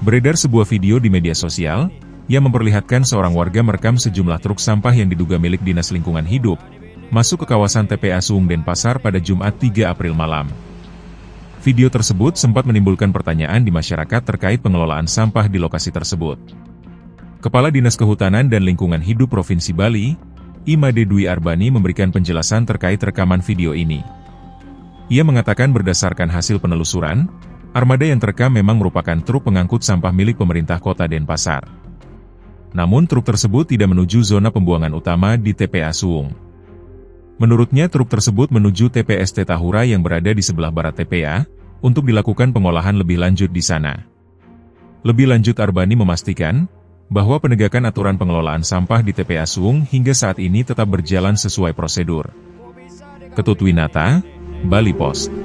Beredar sebuah video di media sosial, yang memperlihatkan seorang warga merekam sejumlah truk sampah yang diduga milik Dinas Lingkungan Hidup, masuk ke kawasan TPA Suwung Denpasar pada Jumat 3 April malam. Video tersebut sempat menimbulkan pertanyaan di masyarakat terkait pengelolaan sampah di lokasi tersebut. Kepala Dinas Kehutanan dan Lingkungan Hidup Provinsi Bali, Imade Dwi Arbani memberikan penjelasan terkait rekaman video ini. Ia mengatakan berdasarkan hasil penelusuran, armada yang terekam memang merupakan truk pengangkut sampah milik pemerintah kota Denpasar. Namun truk tersebut tidak menuju zona pembuangan utama di TPA Suwung. Menurutnya truk tersebut menuju TPST Tahura yang berada di sebelah barat TPA, untuk dilakukan pengolahan lebih lanjut di sana. Lebih lanjut Arbani memastikan, bahwa penegakan aturan pengelolaan sampah di TPA Suwung hingga saat ini tetap berjalan sesuai prosedur. Ketut Winata, Balipost.